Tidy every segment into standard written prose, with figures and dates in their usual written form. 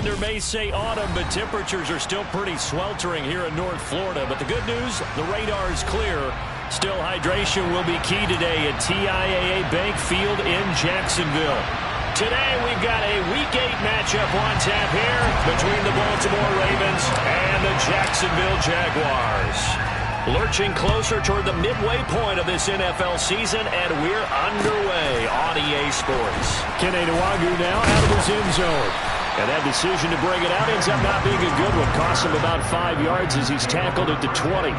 Calendar may say autumn, but temperatures are still pretty sweltering here in North Florida. But the good news, the radar is clear. Still, hydration will be key today at TIAA Bank Field in Jacksonville. Today, we've got a Week 8 matchup on tap here between the Baltimore Ravens and the Jacksonville Jaguars. Lurching closer toward the midway point of this NFL season, and we're underway on EA Sports. Kene Nwangwu now out of his end zone. And that decision to bring it out ends up not being a good one. Costs him about 5 yards as he's tackled at the 20.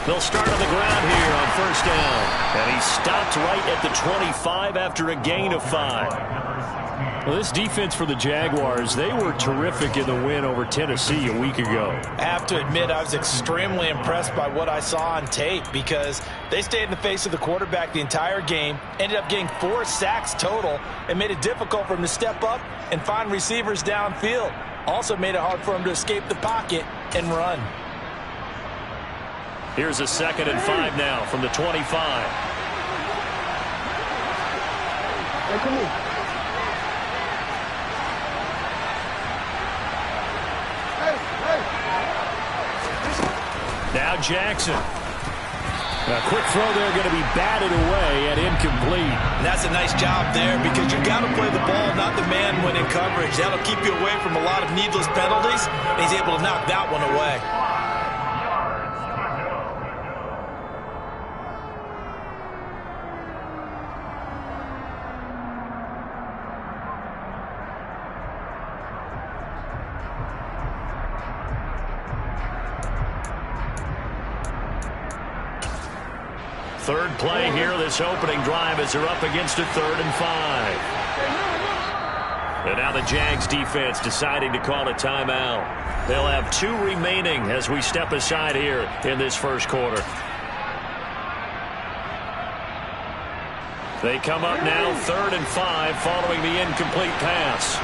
They'll start on the ground here on first down. And he stopped right at the 25 after a gain of 5. Well, this defense for the Jaguars, they were terrific in the win over Tennessee a week ago. I have to admit, I was extremely impressed by what I saw on tape because they stayed in the face of the quarterback the entire game, ended up getting 4 sacks total, and made it difficult for him to step up and find receivers downfield. Also made it hard for him to escape the pocket and run. Here's a 2nd and 5 now from the 25. Now Jackson. A quick throw there going to be batted away and incomplete. And that's a nice job there because you got to play the ball, not the man when in coverage. That'll keep you away from a lot of needless penalties, and he's able to knock that one away. Third play here, this opening drive as they're up against a 3rd and 5. And now the Jags defense deciding to call a timeout. They'll have 2 remaining as we step aside here in this first quarter. They come up now 3rd and 5 following the incomplete pass.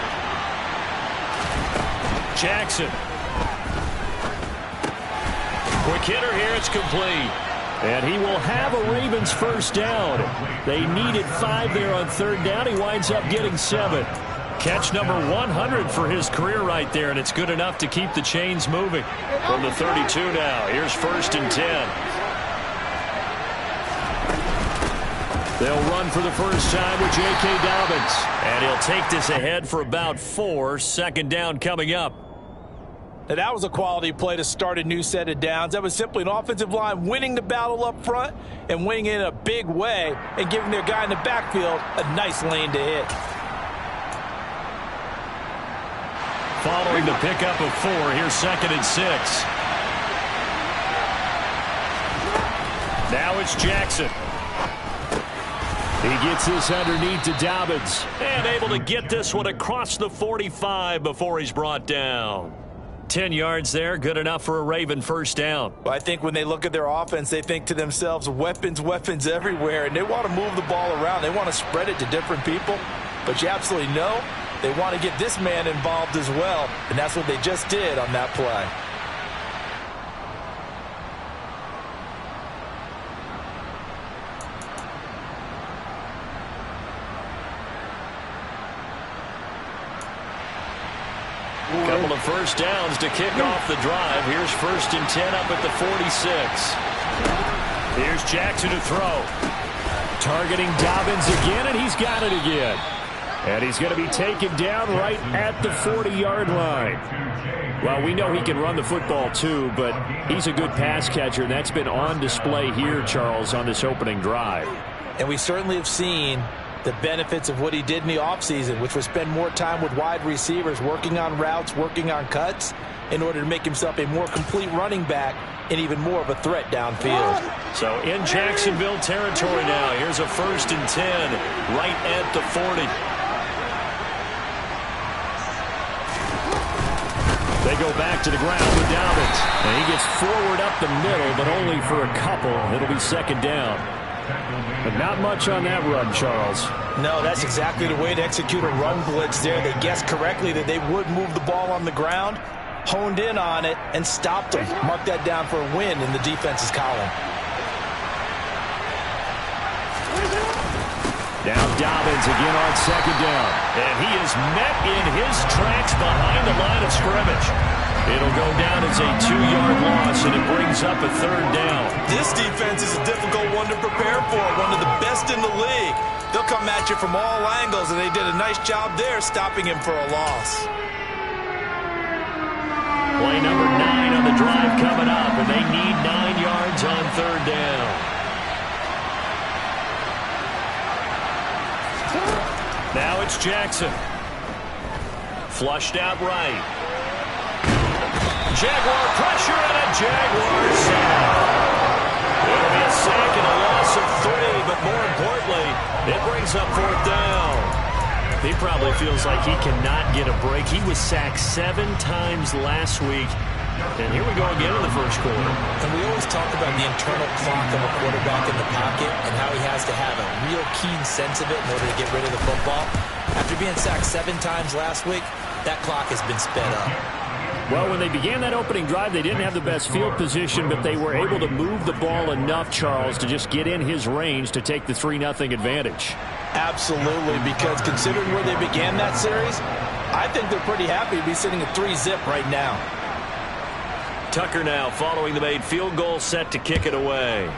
Jackson. Quick hitter here, it's complete. And he will have a Ravens first down. They needed 5 there on 3rd down. He winds up getting 7. Catch number 100 for his career right there, and it's good enough to keep the chains moving. From the 32 now, here's 1st and 10. They'll run for the first time with J.K. Dobbins. And he'll take this ahead for about 4. 2nd down coming up. Now, that was a quality play to start a new set of downs. That was simply an offensive line winning the battle up front and winning in a big way and giving their guy in the backfield a nice lane to hit. Following the pickup of 4, here's 2nd and 6. Now it's Jackson. He gets this underneath to Dobbins and able to get this one across the 45 before he's brought down. 10 yards there, good enough for a Raven first down. Well, I think when they look at their offense, they think to themselves, weapons, weapons everywhere, and they want to move the ball around. They want to spread it to different people, but you absolutely know they want to get this man involved as well, and that's what they just did on that play. Couple of first downs to kick off the drive. Here's 1st and 10 up at the 46. Here's Jackson to throw. Targeting Dobbins again, and he's got it again. And he's going to be taken down right at the 40-yard line. Well, we know he can run the football too, but he's a good pass catcher, and that's been on display here, Charles, on this opening drive. And we certainly have seen the benefits of what he did in the offseason, which was spend more time with wide receivers, working on routes, working on cuts, in order to make himself a more complete running back and even more of a threat downfield. So in Jacksonville territory now, here's a 1st and 10 right at the 40. They go back to the ground with Dobbins. And he gets forward up the middle, but only for a couple. It'll be second down. But not much on that run, Charles. No, that's exactly the way to execute a run blitz there. They guessed correctly that they would move the ball on the ground, honed in on it, and stopped them. Mark that down for a win in the defense's column. Now Dobbins again on second down. And he is met in his tracks behind the line of scrimmage. It'll go down as a 2-yard loss, and it brings up a third down. This defense is a difficult one to prepare for, one of the best in the league. They'll come at you from all angles, and they did a nice job there stopping him for a loss. Play number 9 on the drive coming up, and they need 9 yards on third down. Now it's Jackson. Flushed out right. Jaguar pressure and a Jaguar sack. It'll be a sack and a loss of 3, but more importantly, it brings up fourth down. He probably feels like he cannot get a break. He was sacked 7 times last week. And here we go again in the first quarter. And we always talk about the internal clock of a quarterback in the pocket and how he has to have a real keen sense of it in order to get rid of the football. After being sacked 7 times last week, that clock has been sped up. Well, when they began that opening drive, they didn't have the best field position, but they were able to move the ball enough, Charles, to just get in his range to take the 3-0 advantage. Absolutely, because considering where they began that series, I think they're pretty happy to be sitting at 3-zip right now. Tucker now following the made field goal, set to kick it away.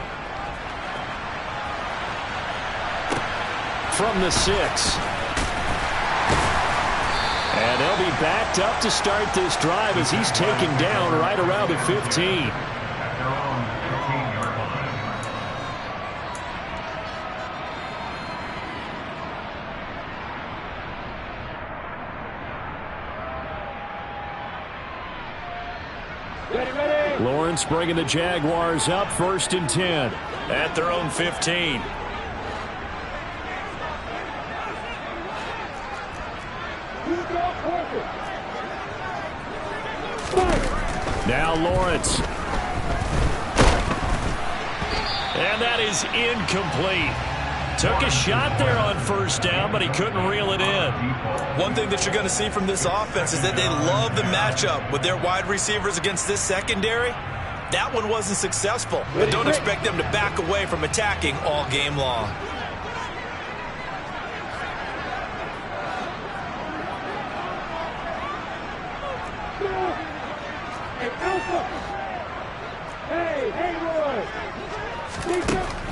From the 6. And they'll be backed up to start this drive as he's taken down right around the 15. Lawrence bringing the Jaguars up, 1st and 10 at their own 15. Now Lawrence. And that is incomplete. Took a shot there on first down, but he couldn't reel it in. One thing that you're going to see from this offense is that they love the matchup with their wide receivers against this secondary. That one wasn't successful, but don't expect them to back away from attacking all game long.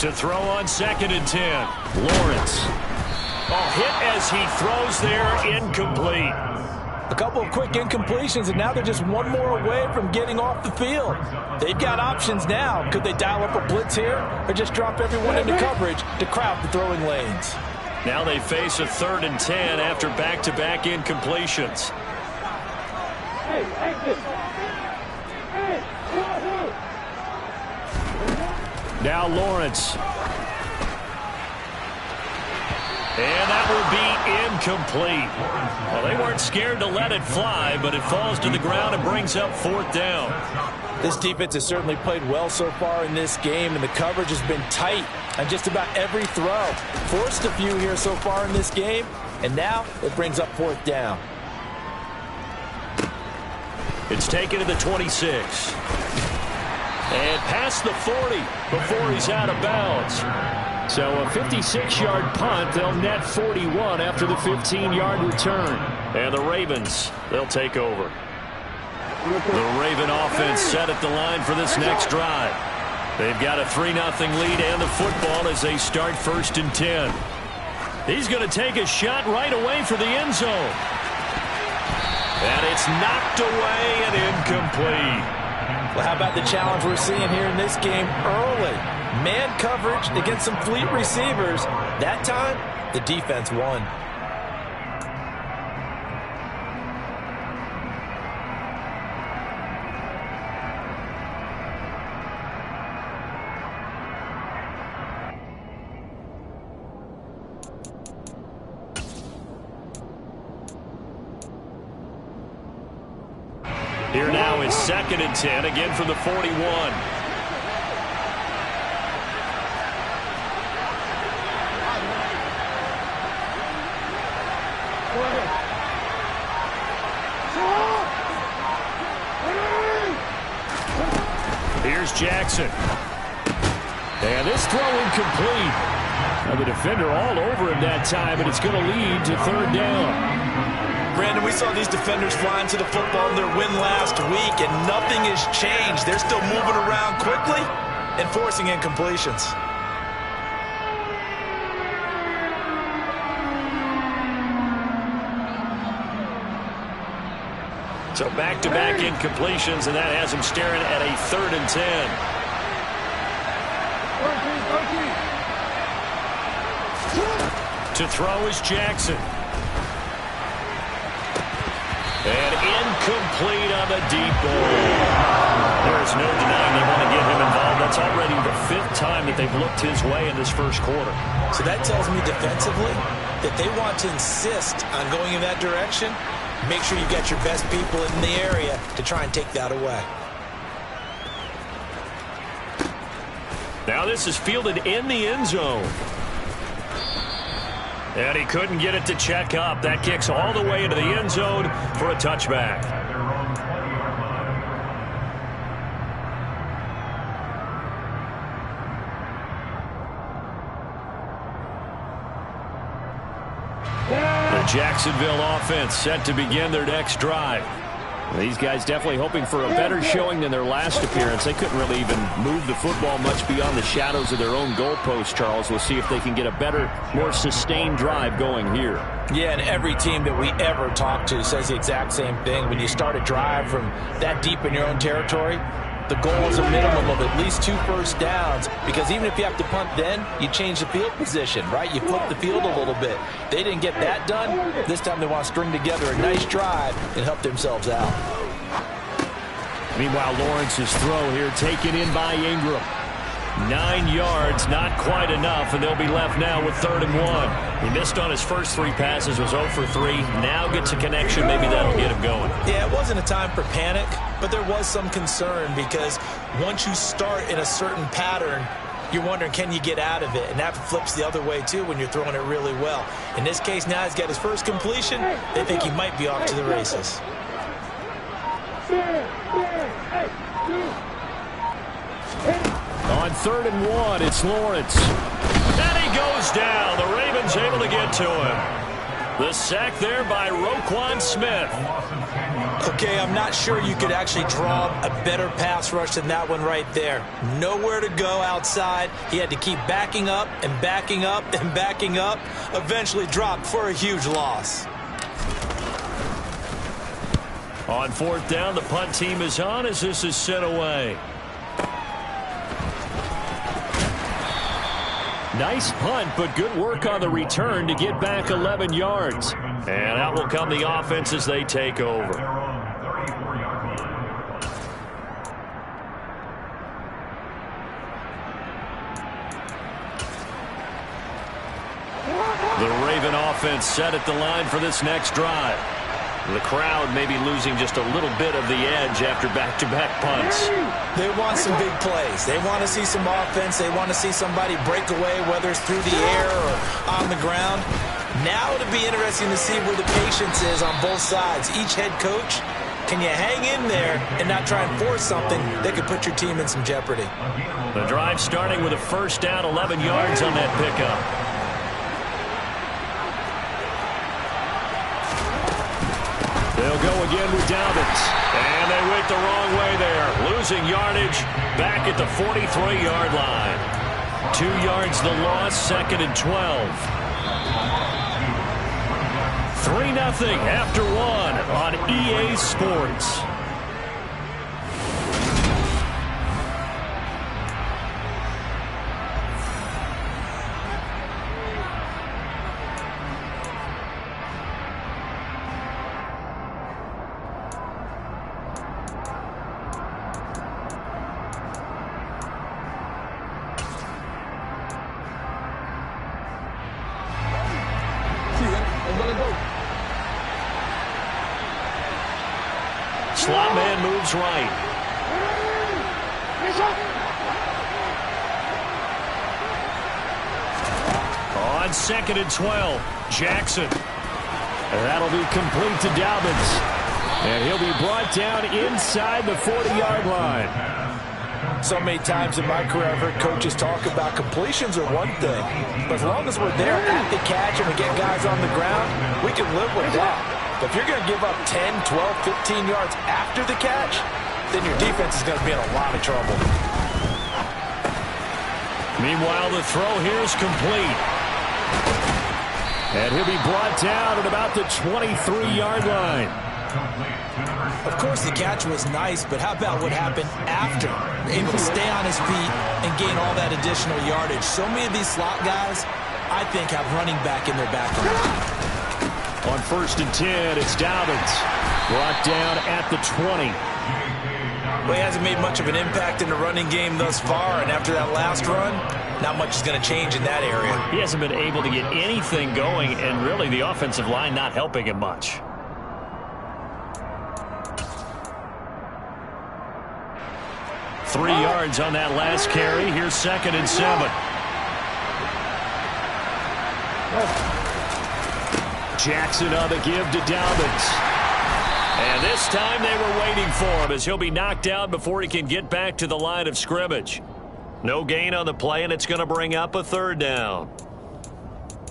To throw on 2nd and 10. Lawrence. Hit as he throws there, incomplete. A couple of quick incompletions, and now they're just one more away from getting off the field. They've got options now. Could they dial up a blitz here or just drop everyone into coverage to crowd the throwing lanes? Now they face a 3rd and 10 after back-to-back incompletions. Now Lawrence. And that will be incomplete. Well, they weren't scared to let it fly, but it falls to the ground and brings up 4th down. This defense has certainly played well so far in this game, and the coverage has been tight on just about every throw. Forced a few here so far in this game, and now it brings up 4th down. It's taken to the 26. And past the 40 before he's out of bounds. So a 56-yard punt. They'll net 41 after the 15-yard return. And the Ravens, they'll take over. The Raven offense set at the line for this next drive. They've got a 3-0 lead and the football as they start 1st and 10. He's going to take a shot right away for the end zone. And it's knocked away and incomplete. Well, how about the challenge we're seeing here in this game early? Man coverage against some fleet receivers. That time, the defense won. Here now is 2nd and 10, again from the 41. Here's Jackson. And this throw incomplete. And the defender all over him that time, and it's going to lead to 3rd down. Brandon, we saw these defenders flying to the football in their win last week, and nothing has changed. They're still moving around quickly and forcing incompletions. So back-to-back incompletions, and that has him staring at a 3rd and 10. To throw is Jackson. And incomplete on the deep ball. There's no denying they want to get him involved. That's already the 5th time that they've looked his way in this first quarter. So that tells me defensively that they want to insist on going in that direction. Make sure you get your best people in the area to try and take that away. Now this is fielded in the end zone. And he couldn't get it to check up. That kicks all the way into the end zone for a touchback. The Jacksonville offense set to begin their next drive. These guys definitely hoping for a better showing than their last appearance. They couldn't really even move the football much beyond the shadows of their own goalpost, Charles. We'll see if they can get a better, more sustained drive going here. Yeah, and every team that we ever talk to says the exact same thing. When you start a drive from that deep in your own territory, the goal is a minimum of at least 2 first downs, because even if you have to punt then, you change the field position, right? You flip the field a little bit. They didn't get that done. This time they want to string together a nice drive and help themselves out. Meanwhile, Lawrence's throw here taken in by Ingram. 9 yards, not quite enough, and they'll be left now with 3rd and 1. He missed on his first 3 passes, was 0 for 3. Now gets a connection. Maybe that'll get him going. Yeah, it wasn't a time for panic, but there was some concern, because once you start in a certain pattern, you're wondering, can you get out of it? And that flips the other way, too, when you're throwing it really well. In this case, now he's got his first completion. They think he might be off to the races. On 3rd and 1, it's Lawrence. And he goes down. The Ravens able to get to him. The sack there by Roquan Smith. Okay, I'm not sure you could actually draw a better pass rush than that one right there. Nowhere to go outside. He had to keep backing up and backing up and backing up. Eventually dropped for a huge loss. On 4th down, the punt team is on as this is sent away. Nice punt, but good work on the return to get back 11 yards. And out will come the offense as they take over. The Raven offense set at the line for this next drive. The crowd may be losing just a little bit of the edge after back-to-back punts. They want some big plays. They want to see some offense. They want to see somebody break away, whether it's through the air or on the ground. Now it'll be interesting to see where the patience is on both sides. Each head coach, can you hang in there and not try and force something that could put your team in some jeopardy? The drive starting with a first down, 11 yards on that pickup. They'll go again with Dobbins. And they went the wrong way there. Losing yardage back at the 43-yard line. 2 yards the loss, 2nd and 12. 3-0 after 1 on EA Sports. slot man moves right. On 2nd and 12, Jackson. That'll be complete to Dobbins. And he'll be brought down inside the 40-yard line. So many times in my career I've heard coaches talk about completions are one thing, but as long as we're there at the catch and we get guys on the ground, we can live with that. But if you're going to give up 10, 12, 15 yards after the catch, then your defense is going to be in a lot of trouble. Meanwhile, the throw here is complete. And he'll be brought down at about the 23-yard line. Of course, the catch was nice, but how about what happened after? Able to stay on his feet and gain all that additional yardage. So many of these slot guys, I think, have running back in their background. On 1st and 10, it's Dobbins. Brought down at the 20. Well, he hasn't made much of an impact in the running game thus far, and after that last run, not much is going to change in that area. He hasn't been able to get anything going, and really the offensive line not helping him much. Three yards on that last carry. Here's 2nd and 7. Jackson on the give to Dobbins. And this time they were waiting for him as he'll be knocked down before he can get back to the line of scrimmage. No gain on the play, and it's going to bring up a 3rd down.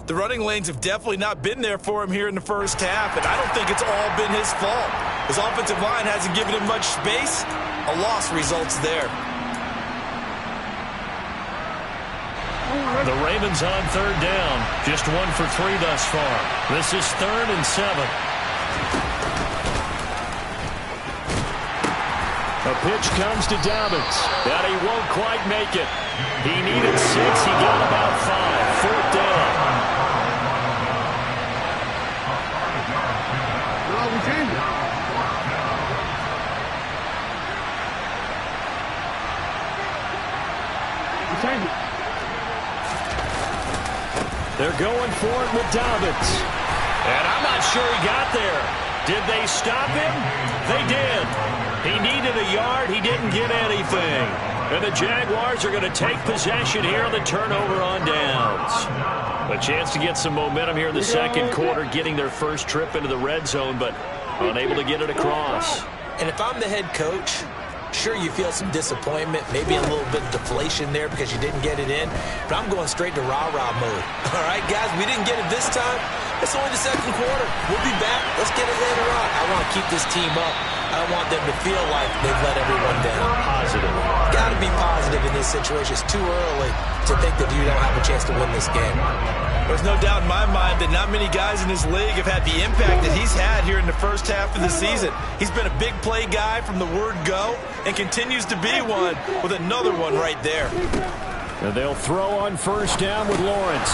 The running lanes have definitely not been there for him here in the first half, and I don't think it's all been his fault. His offensive line hasn't given him much space. A loss results there. The Ravens on 3rd down. Just 1 for 3 thus far. This is 3rd and 7. A pitch comes to Dobbins, and he won't quite make it. He needed 6. He got about 5. 4th down. They're going for it with Dobbins. And I'm not sure he got there. Did they stop him? They did. He needed a yard. He didn't get anything. And the Jaguars are going to take possession here on the turnover on downs. A chance to get some momentum here in the 2nd quarter, getting their first trip into the red zone, but unable to get it across. And if I'm the head coach, sure, you feel some disappointment, maybe a little bit of deflation there because you didn't get it in, but I'm going straight to rah-rah mode. All right, guys, we didn't get it this time. It's only the 2nd quarter. We'll be back. Let's get it later on. I want to keep this team up. I don't want them to feel like they've let everyone down. Positive. Got to be positive in this situation. It's too early to think that you don't have a chance to win this game. There's no doubt in my mind that not many guys in this league have had the impact that he's had here in the first half of the season. He's been a big play guy from the word go and continues to be one with another one right there. And they'll throw on 1st down with Lawrence.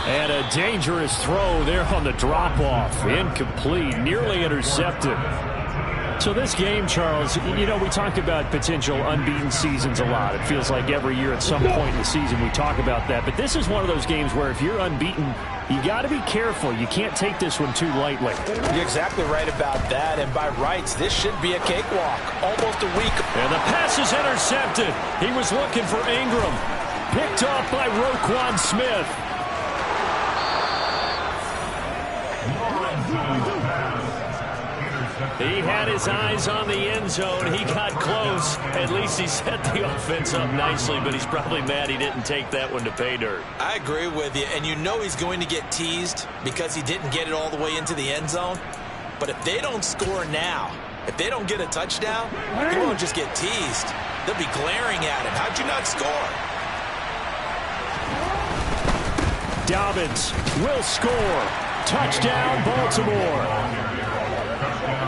And a dangerous throw there on the drop-off. Incomplete, nearly intercepted. So this game, Charles, you know, we talk about potential unbeaten seasons a lot. It feels like every year at some point in the season we talk about that. But this is one of those games where if you're unbeaten, you got to be careful. You can't take this one too lightly. You're exactly right about that. And by rights, this should be a cakewalk. Almost a week. And the pass is intercepted. He was looking for Ingram. Picked off by Roquan Smith. He had his eyes on the end zone. He got close. At least he set the offense up nicely, but he's probably mad he didn't take that one to pay dirt. I agree with you, and you know he's going to get teased because he didn't get it all the way into the end zone. But if they don't score now, if they don't get a touchdown, he won't just get teased. They'll be glaring at him. How'd you not score? Dobbins will score. Touchdown, Baltimore.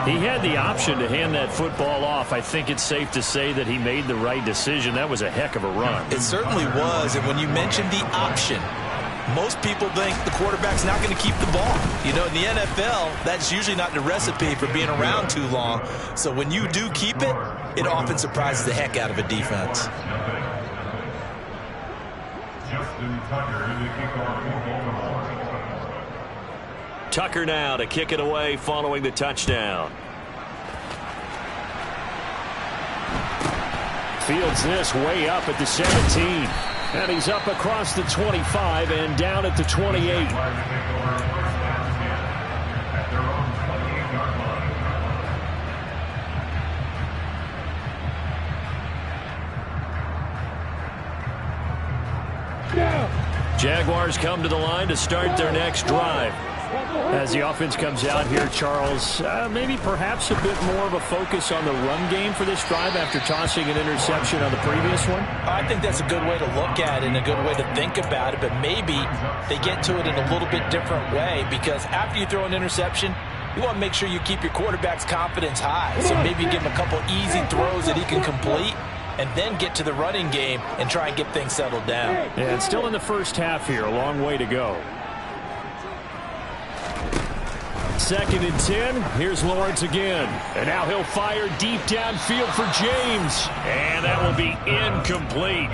He had the option to hand that football off. I think it's safe to say that he made the right decision. That was a heck of a run. It certainly was, and when you mentioned the option, most people think the quarterback's not going to keep the ball. You know, in the NFL, that's usually not the recipe for being around too long. So when you do keep it, it often surprises the heck out of a defense. Tucker now to kick it away following the touchdown. Fields this way up at the 17. And he's up across the 25 and down at the 28. Jaguars come to the line to start their next drive. As the offense comes out here, Charles, maybe perhaps a bit more of a focus on the run game for this drive after tossing an interception on the previous one? I think that's a good way to look at it and a good way to think about it, but maybe they get to it in a little bit different way, because after you throw an interception, you want to make sure you keep your quarterback's confidence high. So maybe give him a couple easy throws that he can complete, and then get to the running game and try and get things settled down. And still in the first half here, a long way to go. 2nd and 10. Here's Lawrence again. And now he'll fire deep downfield for James. And that will be incomplete.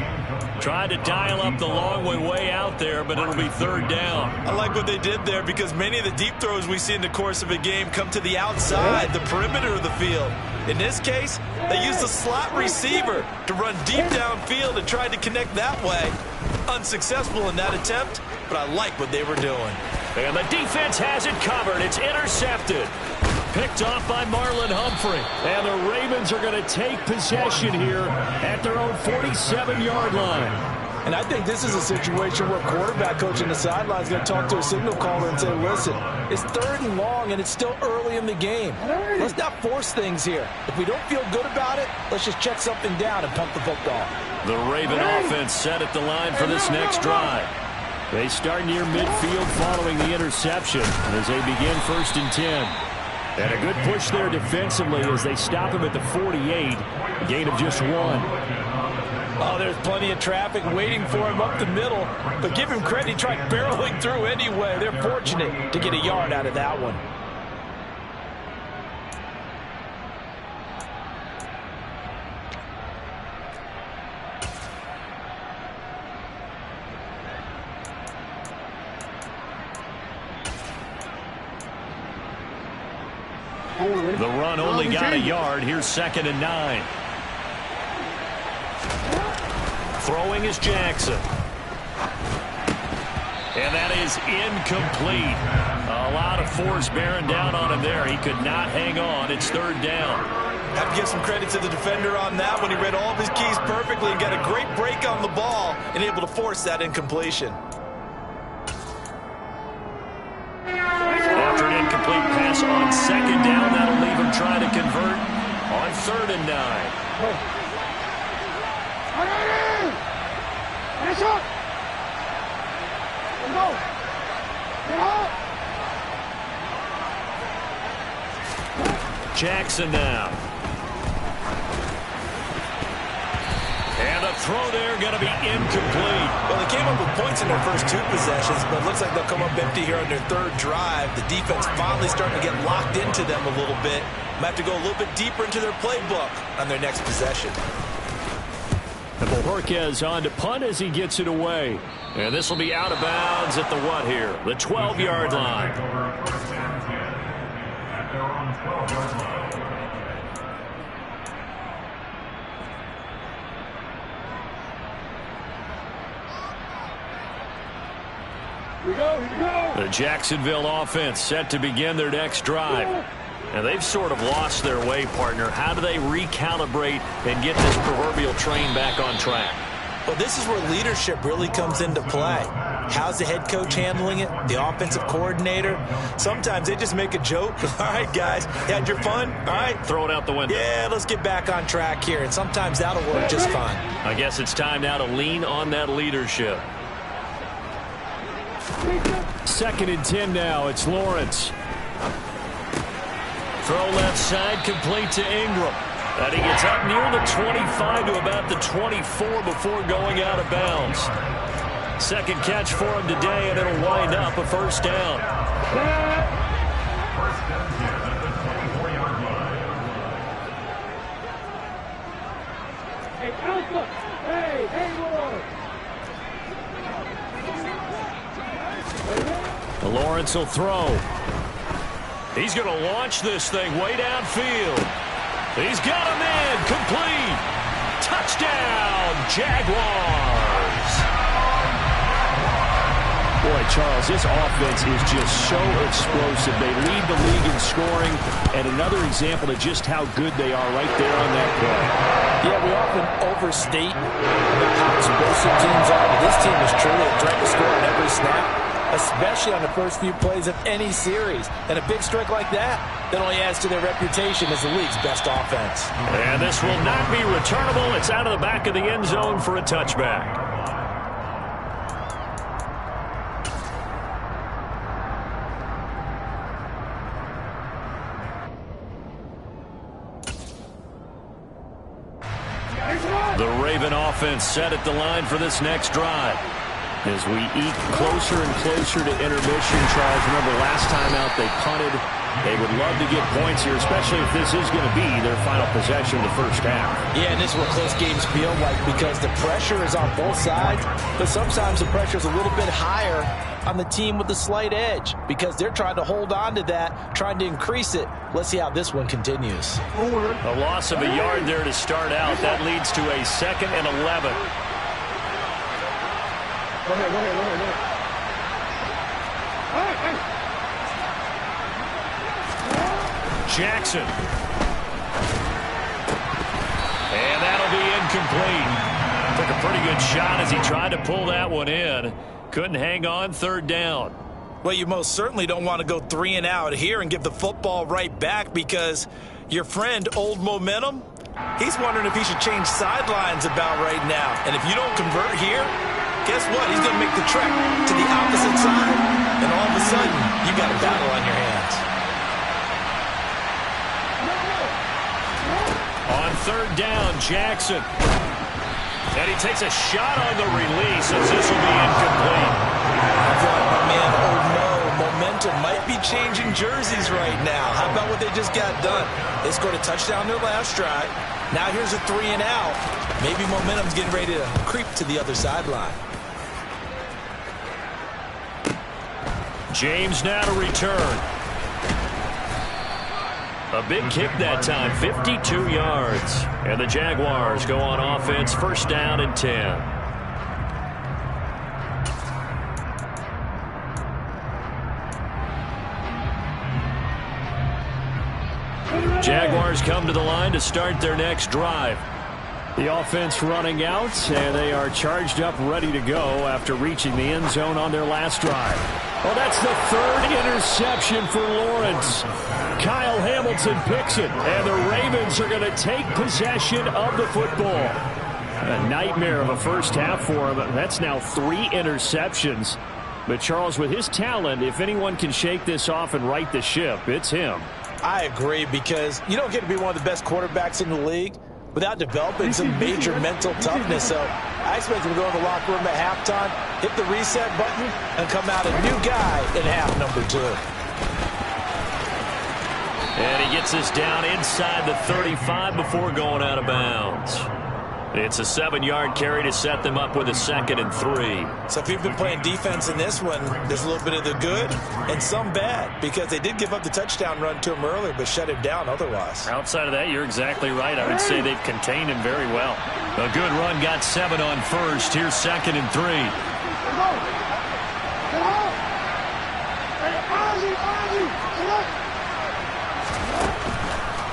Tried to dial up the long way out there, but it'll be 3rd down. I like what they did there, because many of the deep throws we see in the course of a game come to the outside, the perimeter of the field. In this case, they used a slot receiver to run deep downfield and tried to connect that way. Unsuccessful in that attempt, but I like what they were doing. And the defense has it covered. It's intercepted. Picked off by Marlon Humphrey. And the Ravens are going to take possession here at their own 47-yard line. And I think this is a situation where quarterback coach on the sideline is going to talk to a signal caller and say, listen, it's 3rd and long and it's still early in the game. Let's not force things here. If we don't feel good about it, let's just check something down and pump the football. The Raven offense set at the line for this next drive. They start near midfield following the interception as they begin 1st and 10. And a good push there defensively as they stop him at the 48. A gain of just 1. Oh, there's plenty of traffic waiting for him up the middle. But give him credit, he tried barreling through anyway. They're fortunate to get a yard out of that one. The run only got a yard. Here's 2nd and 9. Throwing is Jackson. And that is incomplete. A lot of force bearing down on him there. He could not hang on. It's 3rd down. Have to give some credit to the defender on that one. He read all of his keys perfectly and got a great break on the ball and able to force that incompletion. After an incomplete pass on 2nd down, that'll leave him trying to convert on 3rd and 9. Jackson now. And the throw there going to be incomplete. Well, they came up with points in their first 2 possessions, but it looks like they'll come up empty here on their 3rd drive. The defense finally starting to get locked into them a little bit. Might have to go a little bit deeper into their playbook on their next possession. And Bojorquez on to punt as he gets it away. And this will be out of bounds at the what here? The 12-yard line. The Jacksonville offense set to begin their next drive. And they've sort of lost their way, partner. How do they recalibrate and get this proverbial train back on track? Well, this is where leadership really comes into play. How's the head coach handling it? The offensive coordinator? Sometimes they just make a joke. All right, guys, you had your fun? All right. Throw it out the window. Yeah, let's get back on track here. And sometimes that'll work just fine. I guess it's time now to lean on that leadership. 2nd and 10 now. It's Lawrence. Throw left side, complete to Ingram. And he gets up near the 25 to about the 24 before going out of bounds. 2nd catch for him today, and it'll wind up a 1st down. Lawrence will throw. He's going to launch this thing way downfield. He's got him in. Complete. Touchdown, Jaguars. Boy, Charles, this offense is just so explosive. They lead the league in scoring, and another example of just how good they are right there on that play. Yeah, we often overstate how explosive teams are, but this team is truly a threat to score on every snap, especially on the first few plays of any series. And a big strike like that only adds to their reputation as the league's best offense. And this will not be returnable. It's out of the back of the end zone for a touchback. The Raven offense set at the line for this next drive. As we eke closer and closer to intermission, Charles, remember last time out they punted. They would love to get points here, especially if this is going to be their final possession of the first half. Yeah, and this is what close games feel like because the pressure is on both sides, but sometimes the pressure is a little bit higher on the team with the slight edge because they're trying to hold on to that, trying to increase it. Let's see how this one continues. A loss of a yard there to start out. That leads to a 2nd and 11. Go ahead. Jackson. And that'll be incomplete. Took a pretty good shot as he tried to pull that one in. Couldn't hang on, 3rd down. Well, you most certainly don't want to go 3 and out here and give the football right back because your friend, Old Momentum, he's wondering if he should change sidelines about right now. And if you don't convert here, guess what? He's going to make the trek to the opposite side, and all of a sudden, you got a battle on your hands. On 3rd down, Jackson. And he takes a shot on the release as this will be incomplete. I feel like my man, Old Momentum might be changing jerseys right now. How about what they just got done? They scored a touchdown their last drive. Now here's a 3 and out. Maybe Momentum's getting ready to creep to the other sideline. James now to return. A big kick that time, 52 yards. And the Jaguars go on offense, 1st down and 10. Jaguars come to the line to start their next drive. The offense running out, and they are charged up, ready to go after reaching the end zone on their last drive. Well, that's the 3rd interception for Lawrence. Kyle Hamilton picks it, and the Ravens are going to take possession of the football. A nightmare of a first half for him. That's now 3 interceptions. But Charles, with his talent, if anyone can shake this off and right the ship, it's him. I agree because you don't get to be one of the best quarterbacks in the league without developing some major mental toughness. So I expect him to go in the locker room at halftime, hit the reset button, and come out a new guy in half number 2. And he gets us down inside the 35 before going out of bounds. It's a 7-yard carry to set them up with a 2nd and 3. So if you've been playing defense in this one, there's a little bit of the good and some bad because they did give up the touchdown run to him earlier but shut him down otherwise. Outside of that, you're exactly right. I would say they've contained him very well. A good run got 7 on 1st. Here's 2nd and 3.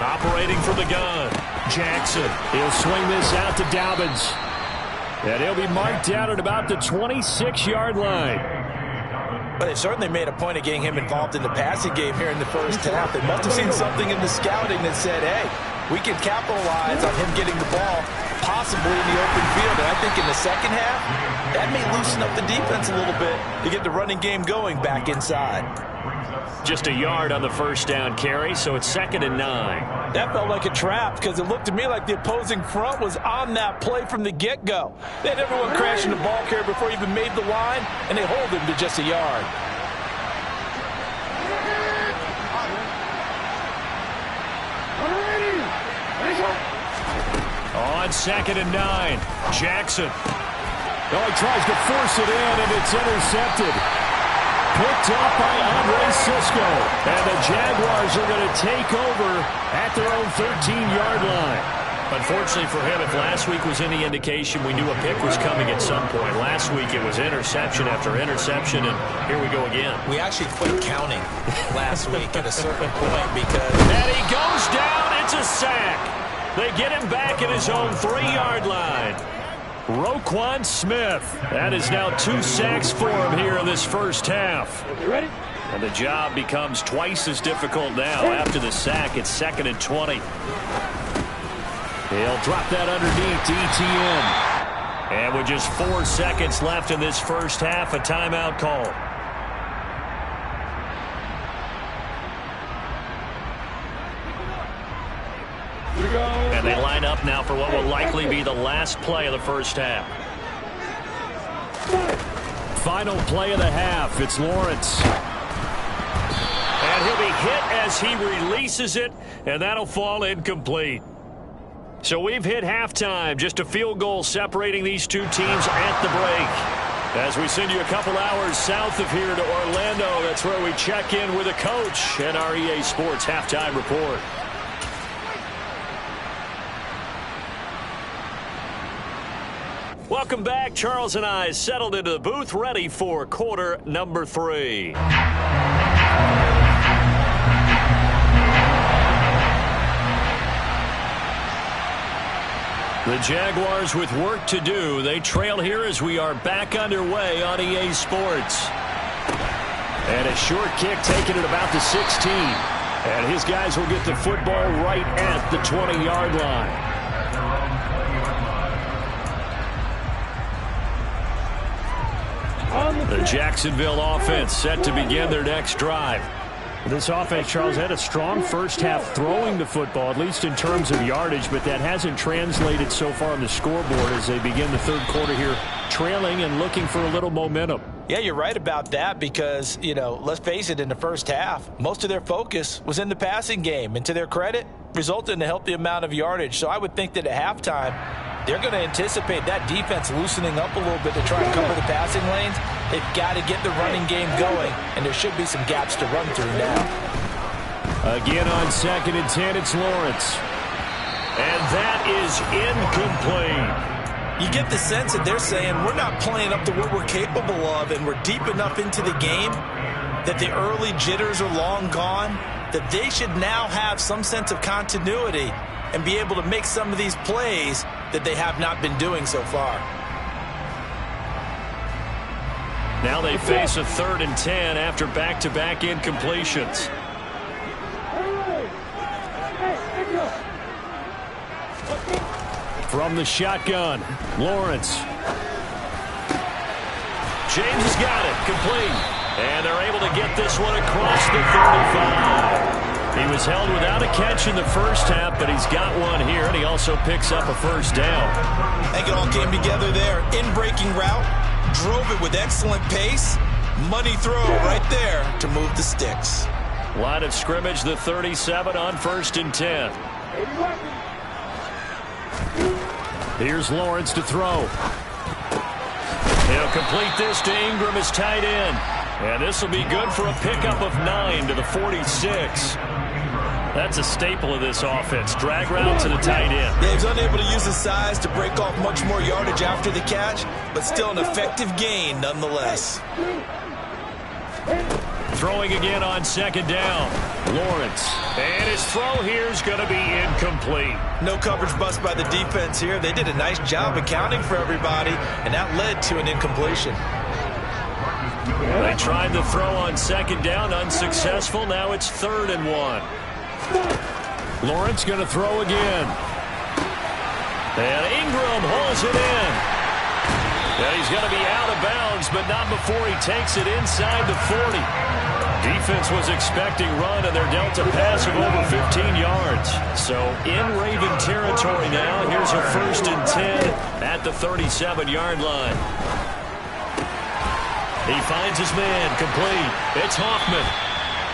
Operating from the gun, Jackson. He'll swing this out to Dobbins. And he'll be marked down at about the 26-yard line. But they certainly made a point of getting him involved in the passing game here in the first half. They must have seen something in the scouting that said, hey, we can capitalize on him getting the ball possibly in the open field. And I think in the second half, that may loosen up the defense a little bit to get the running game going back inside. Just a yard on the 1st down carry, so it's 2nd and 9. That felt like a trap because it looked to me like the opposing front was on that play from the get-go. They had everyone crashing the ball carrier before he even made the line, and they hold him to just a yard. On 2nd and 9, Jackson. Oh, he tries to force it in, and it's intercepted. Picked up by Andre Sisco. And the Jaguars are going to take over at their own 13-yard line. Unfortunately for him, if last week was any indication, we knew a pick was coming at some point. Last week it was interception after interception, and here we go again. We actually quit counting last week at a certain point because... And he goes down. It's a sack. They get him back at his own 3-yard line. Roquan Smith. That is now 2 sacks for him here in this first half. You ready? And the job becomes twice as difficult now. After the sack, it's 2nd and 20. He'll drop that underneath to ETN. And with just 4 seconds left in this first half, a timeout call. And they line up now for what will likely be the last play of the first half. Final play of the half. It's Lawrence. And he'll be hit as he releases it, and that'll fall incomplete. So we've hit halftime. Just a field goal separating these two teams at the break. As we send you a couple hours south of here to Orlando, that's where we check in with a coach and our EA Sports Halftime Report. Welcome back. Charles and I settled into the booth, ready for quarter number 3. The Jaguars with work to do. They trail here as we are back underway on EA Sports. And a short kick taken at about the 16. And his guys will get the football right at the 20-yard line. The Jacksonville offense set to begin their next drive. This offense, Charles, had a strong first half throwing the football, at least in terms of yardage, but that hasn't translated so far on the scoreboard as they begin the third quarter here, trailing and looking for a little momentum. Yeah, you're right about that because, let's face it, in the first half, most of their focus was in the passing game. And to their credit, resulted in a healthy amount of yardage. So I would think that at halftime, they're going to anticipate that defense loosening up a little bit to try and cover the passing lanes. They've got to get the running game going, and there should be some gaps to run through now. Again on 2nd and 10, it's Lawrence. And that is incomplete. You get the sense that they're saying we're not playing up to what we're capable of, and we're deep enough into the game that the early jitters are long gone, that they should now have some sense of continuity and be able to make some of these plays that they have not been doing so far. Now they face a 3rd and 10 after back-to-back incompletions. From the shotgun, Lawrence. James has got it, complete. And they're able to get this one across the 35. He was held without a catch in the first half, but he's got one here, and he also picks up a first down. I think it all came together there. In-breaking route, drove it with excellent pace. Money throw right there to move the sticks. Line of scrimmage, the 37 on 1st and 10. Here's Lawrence to throw. He'll complete this to Ingram as tight end. And this will be good for a pickup of 9 to the 46. That's a staple of this offense. Drag route to the tight end. Yeah, he's unable to use his size to break off much more yardage after the catch, but still an effective gain nonetheless. Throwing again on 2nd down. Lawrence. And his throw here is going to be incomplete. No coverage bust by the defense here. They did a nice job accounting for everybody, and that led to an incompletion. They tried the throw on 2nd down, unsuccessful. Now it's 3rd and 1. Lawrence going to throw again. And Ingram holds it in. And he's going to be out of bounds, but not before he takes it inside the 40. Defense was expecting run, and they're dealt a pass of over 15 yards. So in Raven territory now. Here's a 1st and 10 at the 37-yard line. He finds his man, complete. It's Hoffman.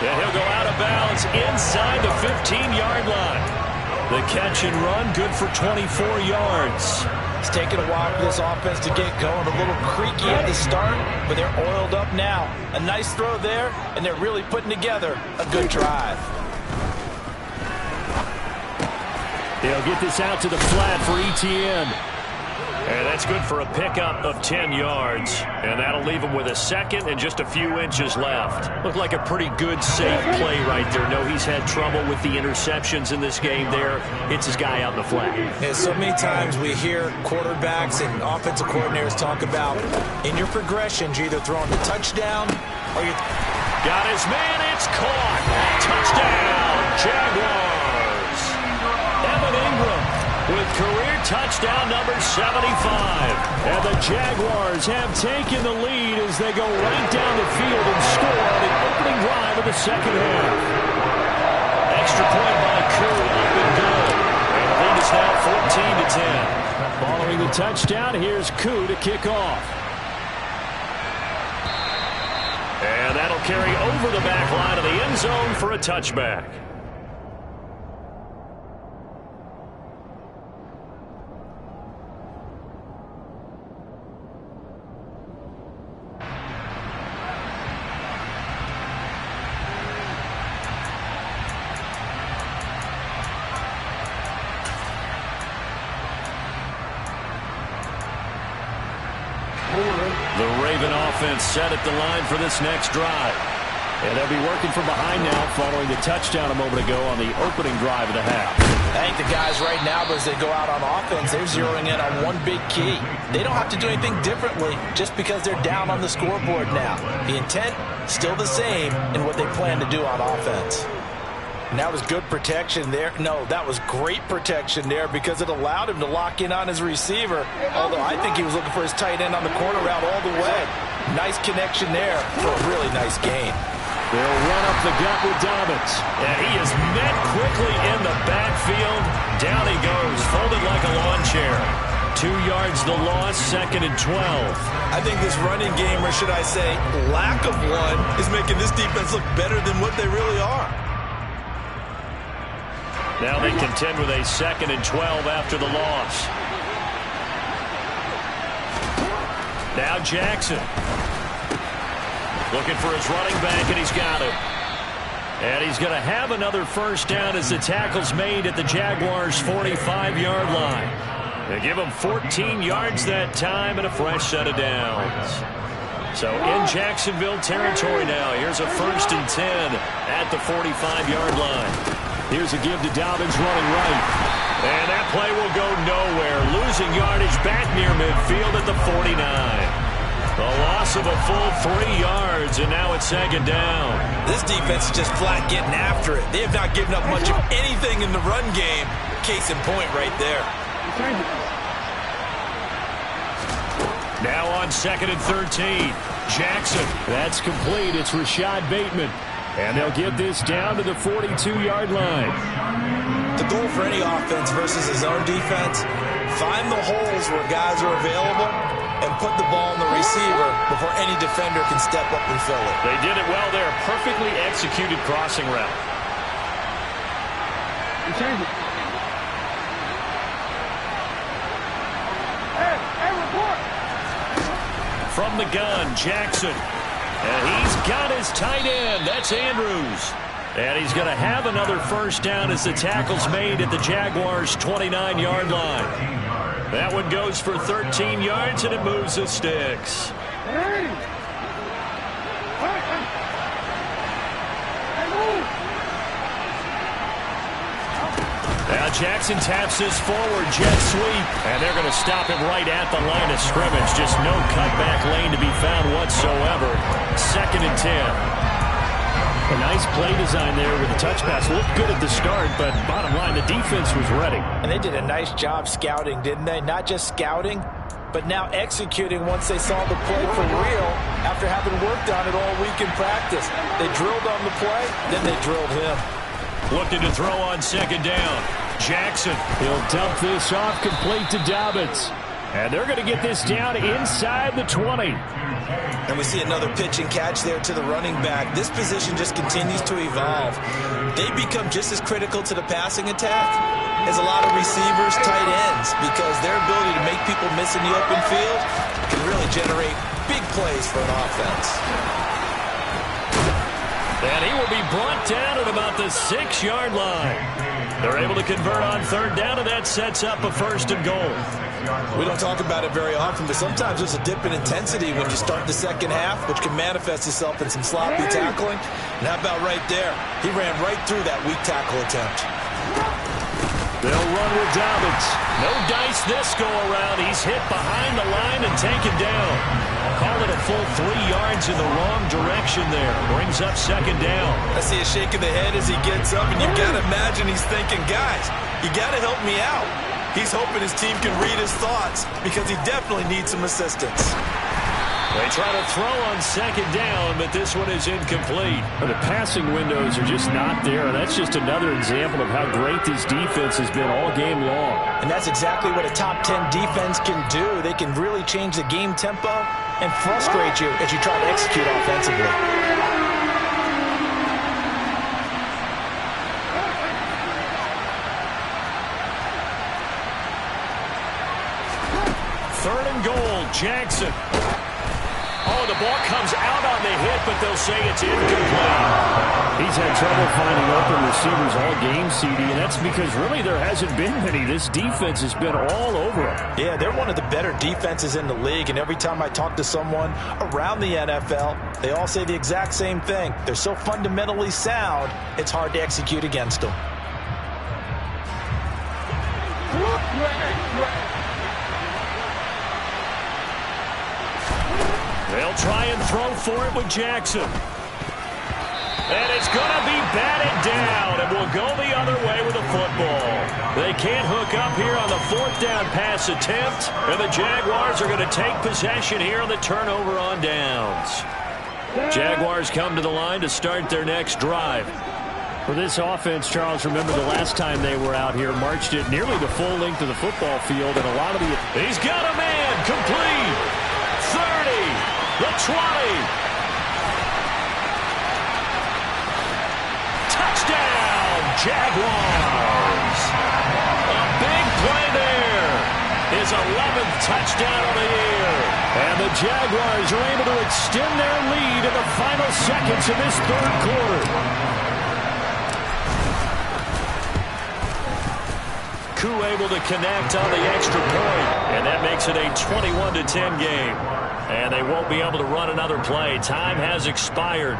And he'll go out of bounds inside the 15-yard line. The catch and run, good for 24 yards. It's taken a while for this offense to get going. A little creaky at the start, but they're oiled up now. A nice throw there, and they're really putting together a good drive. He'll get this out to the flat for ETN. And that's good for a pickup of 10 yards. And that'll leave him with a second and just a few inches left. Looked like a pretty good, safe play right there. No, he's had trouble with the interceptions in this game there. Hits his guy out in the flat. Yeah, so many times we hear quarterbacks and offensive coordinators talk about in your progressions, you're either throwing the touchdown or you got his man. It's caught. Touchdown, Jaguars. Evan Ingram with career touchdown number 75. And the Jaguars have taken the lead as they go right down the field and score on the opening drive of the second half. Extra point by Koo, up and good. And the lead is now 14-10. Following the touchdown, here's Koo to kick off. And that'll carry over the back line of the end zone for a touchback. The Raven offense set at the line for this next drive. And they'll be working from behind now following the touchdown a moment ago on the opening drive of the half. I think the guys right now, as they go out on offense, they're zeroing in on one big key. They don't have to do anything differently just because they're down on the scoreboard now. The intent, still the same in what they plan to do on offense. And that was good protection there. No, that was great protection there because it allowed him to lock in on his receiver. Although I think he was looking for his tight end on the corner route all the way. Nice connection there for a really nice gain. They'll run up the gut with Dobbins. And he is met quickly in the backfield. Down he goes, folded like a lawn chair. 2 yards the loss, 2nd and 12. I think this running game, or should I say lack of one, is making this defense look better than what they really are. Now they contend with a 2nd and 12 after the loss. Now Jackson. Looking for his running back, and he's got it. And he's going to have another first down as the tackle's made at the Jaguars' 45-yard line. They give him 14 yards that time and a fresh set of downs. So in Jacksonville territory now. Here's a 1st and 10 at the 45-yard line. Here's a give to Dobbins running right. And that play will go nowhere. Losing yardage back near midfield at the 49. A loss of a full 3 yards, and now it's 2nd down. This defense is just flat getting after it. They have not given up much of anything in the run game. Case in point right there. Now on 2nd and 13. Jackson. That's complete. It's Rashad Bateman. And they'll get this down to the 42-yard line. The goal for any offense versus his own defense, find the holes where guys are available and put the ball in the receiver before any defender can step up and fill it. They did it well there. Perfectly executed crossing route. From the gun, Jackson. And he's got his tight end. That's Andrews. And he's going to have another first down as the tackle's made at the Jaguars' 29-yard line. That one goes for 13 yards, and it moves the sticks. Now Jackson taps this forward jet sweep, and they're going to stop him right at the line of scrimmage. Just no cutback lane to be found whatsoever. 2nd and 10. A nice play design there with the touch pass. Looked good at the start, but bottom line, the defense was ready. And they did a nice job scouting, didn't they? Not just scouting, but now executing once they saw the play for real after having worked on it all week in practice. They drilled on the play, then they drilled him. Looking to throw on 2nd down. Jackson. He'll dump this off complete to Dobbins. And they're going to get this down inside the 20. And we see another pitch and catch there to the running back. This position just continues to evolve. They become just as critical to the passing attack as a lot of receivers, tight ends, because their ability to make people miss in the open field can really generate big plays for an offense. And he will be brought down at about the 6-yard line. They're able to convert on third down, and that sets up a first and goal. We don't talk about it very often, but sometimes there's a dip in intensity when you start the second half, which can manifest itself in some sloppy tackling. And how about right there? He ran right through that weak tackle attempt. They'll run with Dobbins. No dice this go-around. He's hit behind the line and taken down. Call it a full 3 yards in the wrong direction there. Brings up second down. I see a shake of the head as he gets up, and you've got to imagine he's thinking, guys, you got to help me out. He's hoping his team can read his thoughts because he definitely needs some assistance. They try to throw on second down, but this one is incomplete. The passing windows are just not there. That's just another example of how great this defense has been all game long. And that's exactly what a top 10 defense can do. They can really change the game tempo and frustrate you as you try to execute offensively. Third and goal, Jackson. Oh, the ball comes out on the hit, but they'll say it's incomplete. He's had trouble finding open receivers all game, CD, and that's because really there hasn't been many. This defense has been all over him. Yeah, they're one of the better defenses in the league, and every time I talk to someone around the NFL, they all say the exact same thing. They're so fundamentally sound, it's hard to execute against them. They'll try and throw for it with Jackson. And it's going to be batted down, and will go the other way with the football. They can't hook up here on the fourth down pass attempt, and the Jaguars are going to take possession here on the turnover on downs. Jaguars come to the line to start their next drive. For this offense, Charles, remember the last time they were out here, marched it nearly the full length of the football field, and a lot of the... He's got a man, complete, 30, the 20. Touchdown, Jaguars. A big play there. His 11th touchdown of the year. And the Jaguars are able to extend their lead in the final seconds of this third quarter. Koo able to connect on the extra point, and that makes it a 21-10 game. And they won't be able to run another play. Time has expired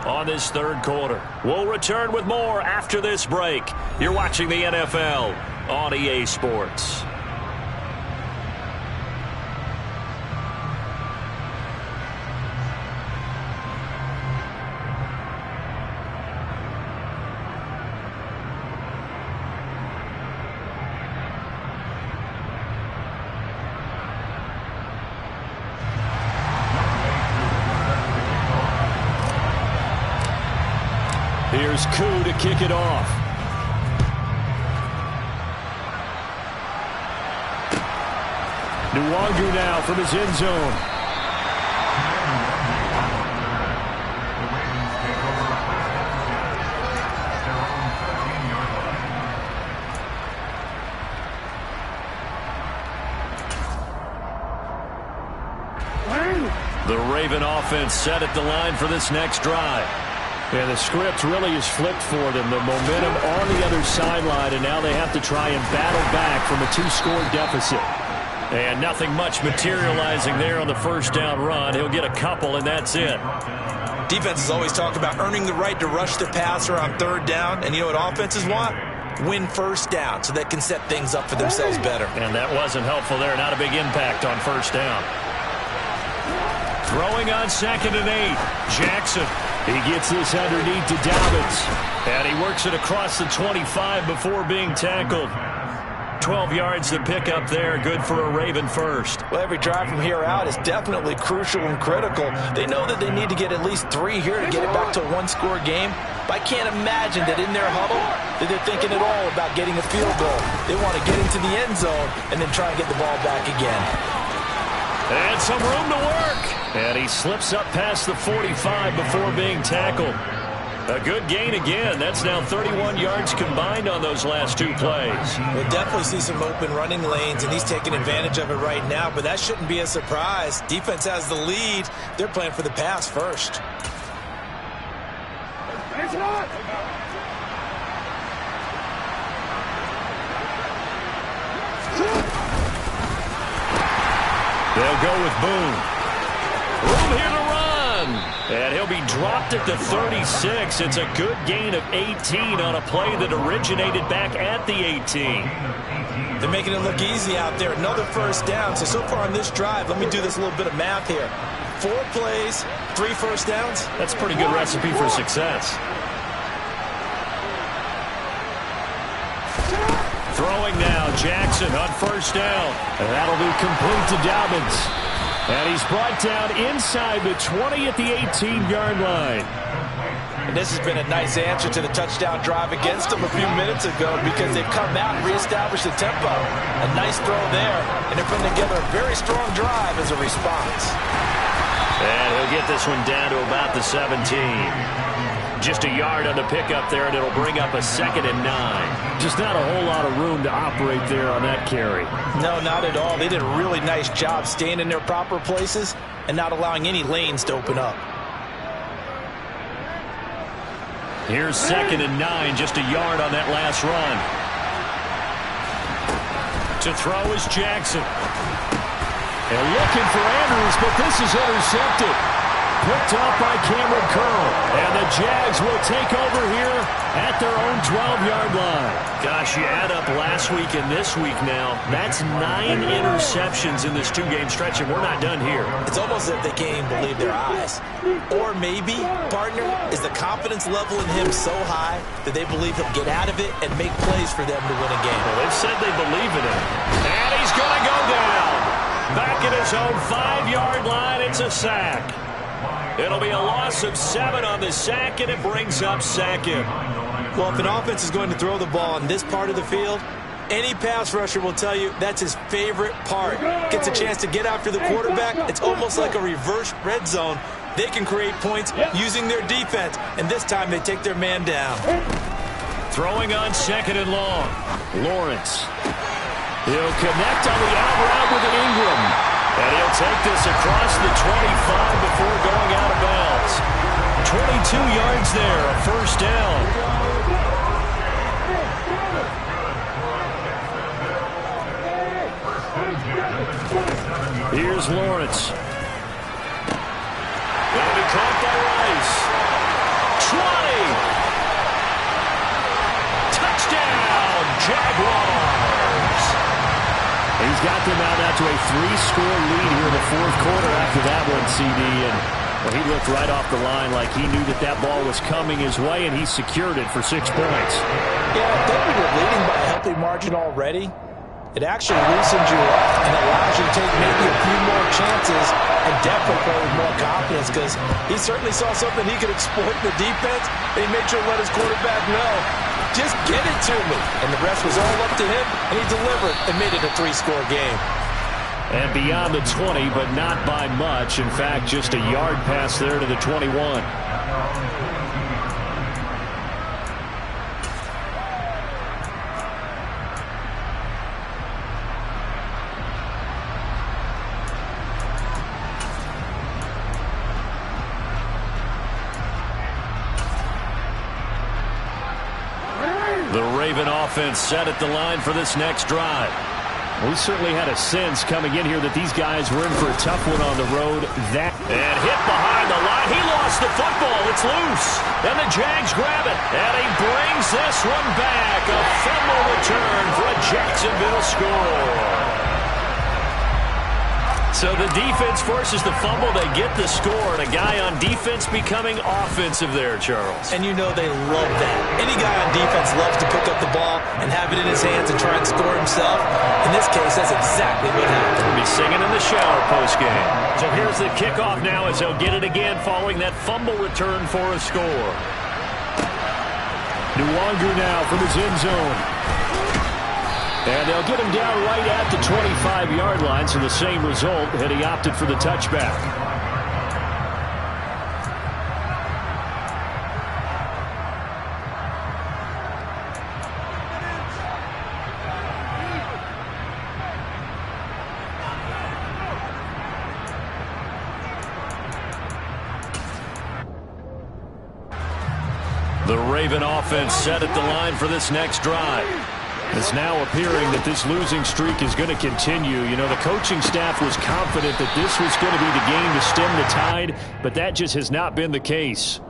on this third quarter. We'll return with more after this break. You're watching the NFL on EA Sports. Here's Koo to kick it off. Nwangu now from his end zone. The Raven offense set at the line for this next drive. Yeah, the script really is flipped for them. The momentum on the other sideline, and now they have to try and battle back from a 2-score deficit. And nothing much materializing there on the first down run. He'll get a couple, and that's it. Defenses always talk about earning the right to rush the passer on third down, and you know what offenses want? Win first down so they can set things up for themselves better. And that wasn't helpful there. Not a big impact on first down. Throwing on 2nd and 8. Jackson. He gets this underneath to Dobbins. And he works it across the 25 before being tackled. 12 yards to pick up there. Good for a Raven first. Well, every drive from here out is definitely crucial and critical. They know that they need to get at least 3 here to get it back to a 1-score game. But I can't imagine that in their huddle that they're thinking at all about getting a field goal. They want to get into the end zone and then try and get the ball back again. And some room to work. And he slips up past the 45 before being tackled. A good gain again. That's now 31 yards combined on those last 2 plays. We'll definitely see some open running lanes, and he's taking advantage of it right now, but that shouldn't be a surprise. Defense has the lead. They're playing for the pass first. They'll go with Boone. Room here to run. And he'll be dropped at the 36. It's a good gain of 18 on a play that originated back at the 18. They're making it look easy out there. Another first down. So far on this drive, let me do this little bit of math here. 4 plays, 3 first downs. That's a pretty good recipe for success. Throwing now, Jackson on first down. And that'll be complete to Dobbins. And he's brought down inside the 20 at the 18-yard line. And this has been a nice answer to the touchdown drive against them a few minutes ago because they've come out and reestablished the tempo. A nice throw there, and they're putting together a very strong drive as a response. And he'll get this one down to about the 17. Just a yard on the pickup there, and it'll bring up a 2nd and 9. Just not a whole lot of room to operate there on that carry. No, not at all. They did a really nice job staying in their proper places and not allowing any lanes to open up. Here's 2nd and 9, just a yard on that last run. To throw is Jackson. And looking for Andrews, but this is intercepted. Picked off by Cameron Curl. And the Jags will take over here at their own 12-yard line. Gosh, you add up last week and this week now. That's 9 interceptions in this 2-game stretch, and we're not done here. It's almost as if they can't even believe their eyes. Or maybe, partner, is the confidence level in him so high that they believe he'll get out of it and make plays for them to win a game. Well, they've said they believe in him. And he's going to go down. Back at his own 5-yard line, it's a sack. It'll be a loss of 7 on the sack, and it brings up 2nd. Well, if an offense is going to throw the ball in this part of the field, any pass rusher will tell you that's his favorite part. Gets a chance to get after the quarterback. It's almost like a reverse red zone. They can create points using their defense, and this time they take their man down. Throwing on 2nd and long. Lawrence. He'll connect on the out route with Ingram. And he'll take this across the 25 before going out of bounds. 22 yards there, a first down. Here's Lawrence. That'll be caught by Rice. 20. Touchdown, Jaguars. He's got them out to a 3-score lead here in the 4th quarter after that one, CD. And well, he looked right off the line like he knew that that ball was coming his way, and he secured it for 6 points. Yeah, I think when you're leading by a healthy margin already, it actually loosens you up and allows you to take maybe a few more chances and definitely play with more confidence because he certainly saw something he could exploit in the defense, and he made sure to let his quarterback know, just get it to me. And the rest was all up to him, and he delivered and made it a 3-score game. And beyond the 20, but not by much. In fact, just a yard pass there to the 21. The Raven offense set at the line for this next drive. We certainly had a sense coming in here that these guys were in for a tough one on the road. And hit behind the line. He lost the football. It's loose. And the Jags grab it. And he brings this one back. A fumble return for a Jacksonville score. So the defense forces the fumble. They get the score. And a guy on defense becoming offensive there, Charles. And you know they love that. Any guy on defense loves to pick up the ball and have it in his hands and try and score himself. In this case, that's exactly what happened. He'll be singing in the shower post-game. So here's the kickoff now as they'll get it again following that fumble return for a score. Nwangu now from his end zone. And they'll get him down right at the 25-yard line, so the same result, and he opted for the touchback. The Raven offense set at the line for this next drive. It's now appearing that this losing streak is going to continue. You know, the coaching staff was confident that this was going to be the game to stem the tide, but that just has not been the case.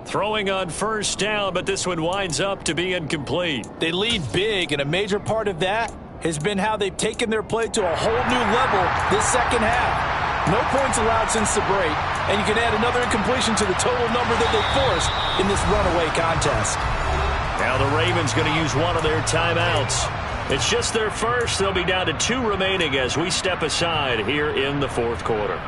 Throwing on first down, but this one winds up to be incomplete. They lead big, and a major part of that has been how they've taken their play to a whole new level this second half. No points allowed since the break, and you can add another incompletion to the total number that they forced in this runaway contest. Now the Ravens going to use one of their timeouts. It's just their first. They'll be down to 2 remaining as we step aside here in the fourth quarter.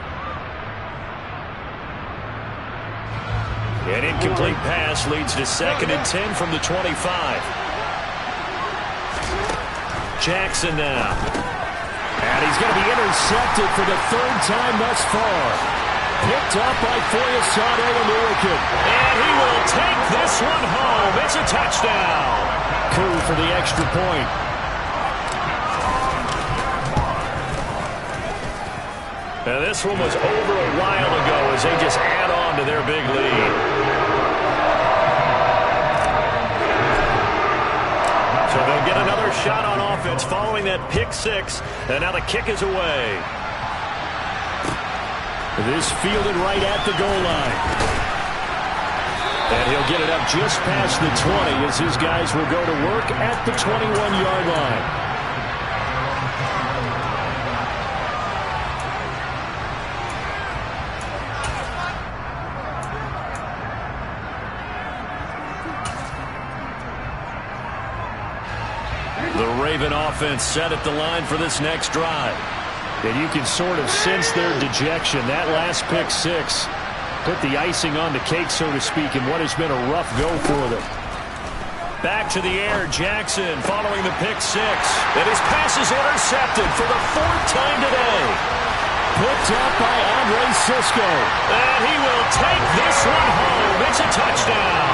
An incomplete pass leads to 2nd and 10 from the 25. Jackson now. And he's going to be intercepted for the 3rd time thus far. Picked up by Foyesade Oluwakin. And he will take this one home. It's a touchdown. Coup for the extra point. Now this one was over a while ago as they just add on to their big lead. So they'll get another shot on offense following that pick 6. And now the kick is away. This fielded right at the goal line. And he'll get it up just past the 20 as his guys will go to work at the 21-yard line. The Raven offense set at the line for this next drive. And you can sort of sense their dejection. That last pick 6 put the icing on the cake, so to speak, in what has been a rough go for them. Back to the air, Jackson following the pick 6. And his pass is intercepted for the 4th time today. Picked up by Andre Cisco. And he will take this one home. It's a touchdown.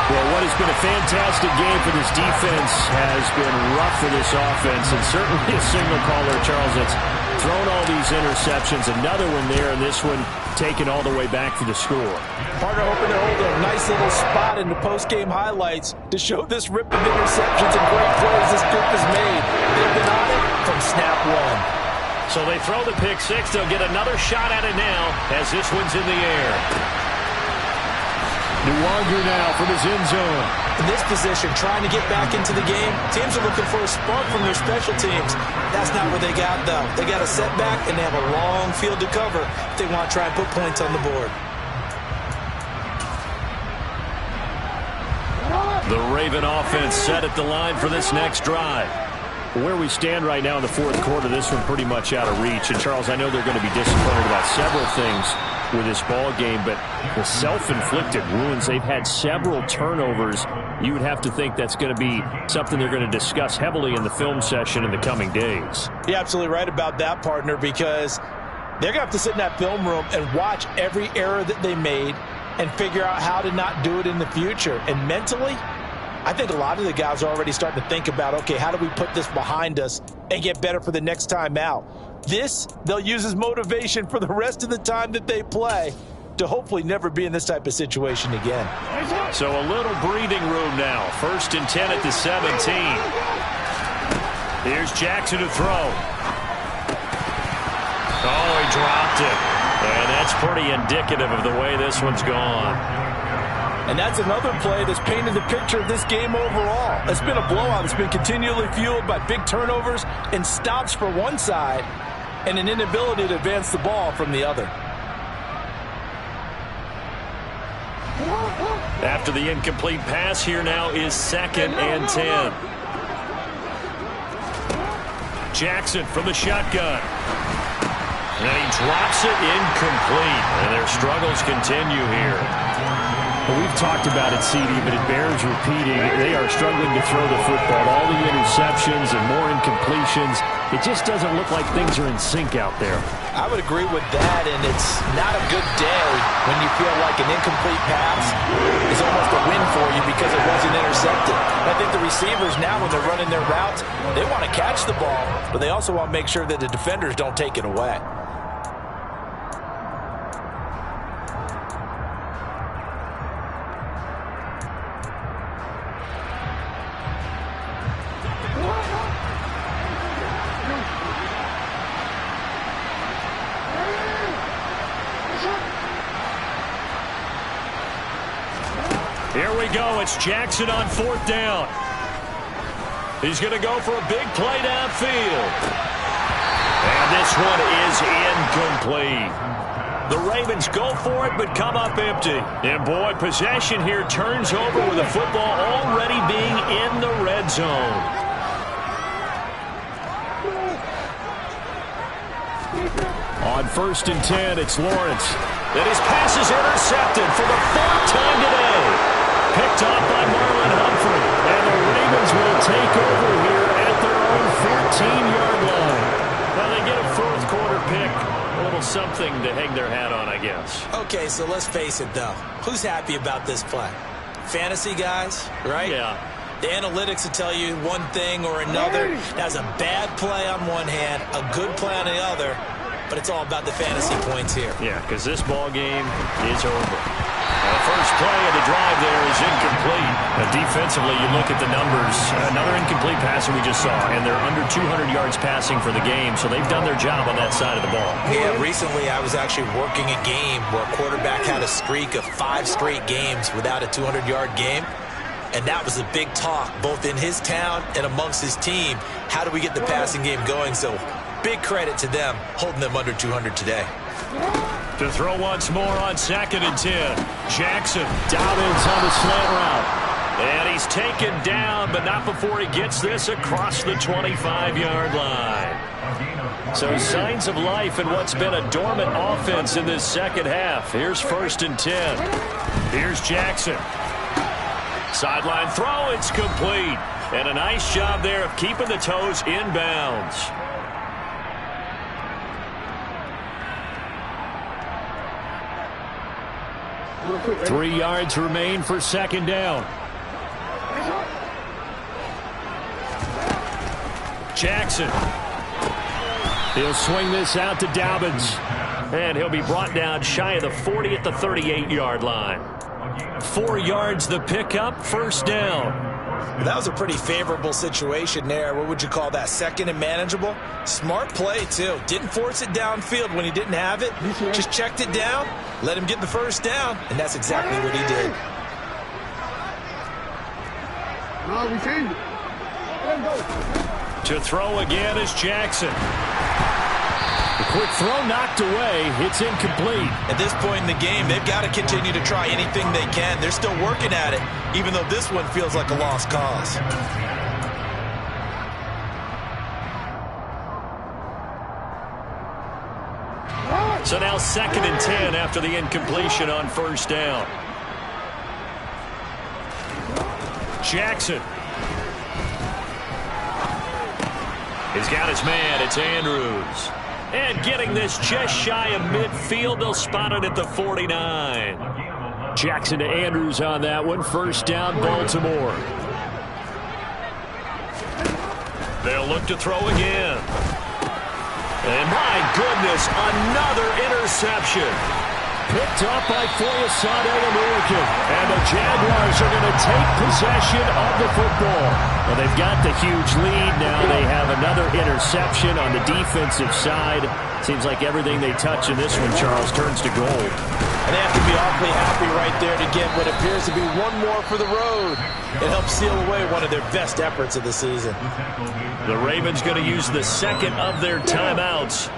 Well, what has been a fantastic game for this defense has been rough for this offense, and certainly a signal caller, Charles, that's thrown all these interceptions. Another one there, and this one taken all the way back for the score. Partner hoping to hold a nice little spot in the post-game highlights to show this rip of interceptions and great plays this group has made. They've been on it from snap 1. So they throw the pick 6. They'll get another shot at it now as this one's in the air. Nwangu now from his end zone. In this position, trying to get back into the game, teams are looking for a spark from their special teams. That's not what they got, though. They got a setback, and they have a long field to cover if they want to try and put points on the board. The Raven offense set at the line for this next drive. Where we stand right now in the fourth quarter, this one pretty much out of reach. And, Charles, I know they're going to be disappointed about several things with this ball game, but the self-inflicted wounds, they've had several turnovers. You would have to think that's going to be something they're going to discuss heavily in the film session in the coming days. You're absolutely right about that, partner, because they're going to have to sit in that film room and watch every error that they made and figure out how to not do it in the future. And mentally, I think a lot of the guys are already starting to think about, okay, how do we put this behind us and get better for the next time out? This, they'll use as motivation for the rest of the time that they play to hopefully never be in this type of situation again. So a little breathing room now. 1st and 10 at the 17. Here's Jackson to throw. Oh, he dropped it. And that's pretty indicative of the way this one's gone. And that's another play that's painted the picture of this game overall. It's been a blowout. It's been continually fueled by big turnovers and stops for one side and an inability to advance the ball from the other. After the incomplete pass, here now is 2nd and 10. Jackson from the shotgun. And he drops it incomplete. And their struggles continue here. Well, we've talked about it, CD, but it bears repeating. They are struggling to throw the football. All the interceptions and more incompletions. It just doesn't look like things are in sync out there. I would agree with that, and it's not a good day when you feel like an incomplete pass is almost a win for you because it wasn't intercepted. I think the receivers now, when they're running their routes, they want to catch the ball, but they also want to make sure that the defenders don't take it away. go. It's Jackson on 4th down. He's going to go for a big play downfield. And this one is incomplete. The Ravens go for it, but come up empty. And, boy, possession here turns over with the football already being in the red zone. On 1st and 10, it's Lawrence. And his pass is intercepted for the 4th time today. Picked off by Marlon Humphrey. And the Ravens will take over here at their own 14-yard line. Now they get a 4th quarter pick. A little something to hang their hat on, I guess. Okay, so let's face it, though. Who's happy about this play? Fantasy guys, right? Yeah. The analytics will tell you one thing or another. That's a bad play on one hand, a good play on the other, but it's all about the fantasy points here. Yeah, because this ball game is over. The first play of the drive there is incomplete. Defensively, you look at the numbers. Another incomplete pass that we just saw, and they're under 200 yards passing for the game, so they've done their job on that side of the ball. Yeah, recently I was actually working a game where a quarterback had a streak of 5 straight games without a 200-yard game. And that was a big talk, both in his town and amongst his team. How do we get the passing game going? So big credit to them, holding them under 200 today. To throw once more on 2nd and 10. Jackson, Dobbins on the slant route. And he's taken down, but not before he gets this across the 25-yard line. So signs of life in what's been a dormant offense in this second half. Here's 1st and 10. Here's Jackson. Sideline throw, it's complete. And a nice job there of keeping the toes in bounds. Three yards remain for 2nd down. Jackson. He'll swing this out to Dobbins. And he'll be brought down shy of the 40 at the 38-yard line. 4 yards the pickup, 1st down. That was a pretty favorable situation there. What would you call that? 2nd and manageable? Smart play, too. Didn't force it downfield when he didn't have it. Just checked it down, let him get the 1st down, and that's exactly what he did. To throw again is Jackson. The quick throw knocked away. It's incomplete. At this point in the game, they've got to continue to try anything they can. They're still working at it, even though this one feels like a lost cause. So now 2nd and 10 after the incompletion on 1st down. Jackson. He's got his man. It's Andrews. And getting this just shy of midfield, they'll spot it at the 49. Jackson to Andrews on that one. 1st down, Baltimore. They'll look to throw again. And my goodness, another interception. Picked up by Foyesade American. And the Jaguars are going to take possession of the football. Well, they've got the huge lead now. They have another interception on the defensive side. Seems like everything they touch in this one, Charles, turns to gold. And they have to be awfully happy right there to get what appears to be one more for the road. It helps seal away one of their best efforts of the season. The Ravens going to use the 2nd of their timeouts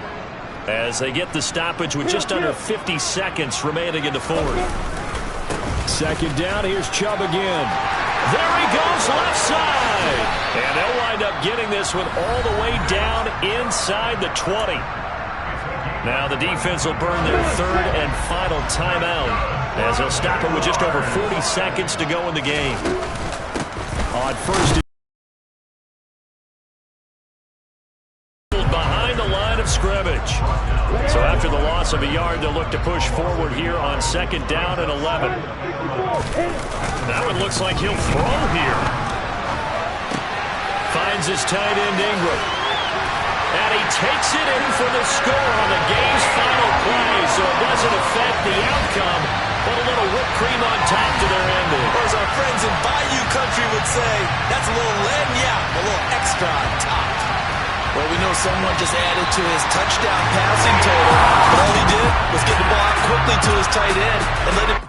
as they get the stoppage with just under 50 seconds remaining in the 4th. 2nd down, here's Chubb again. There he goes, left side. And they'll wind up getting this one all the way down inside the 20. Now the defense will burn their 3rd and final timeout as they'll stop it with just over 40 seconds to go in the game. On 1st behind the line of scrimmage. So after the loss of a yard, they'll look to push forward here on 2nd down and 11. That one looks like he'll throw here. Finds his tight end Ingram. And he takes it in for the score on the game's final play. So it doesn't affect the outcome, but a little whipped cream on top to their ending. Or as our friends in Bayou Country would say, that's a little lagniappe, a little extra on top. Well, we know someone just added to his touchdown passing total, but all he did was get the ball out quickly to his tight end and let it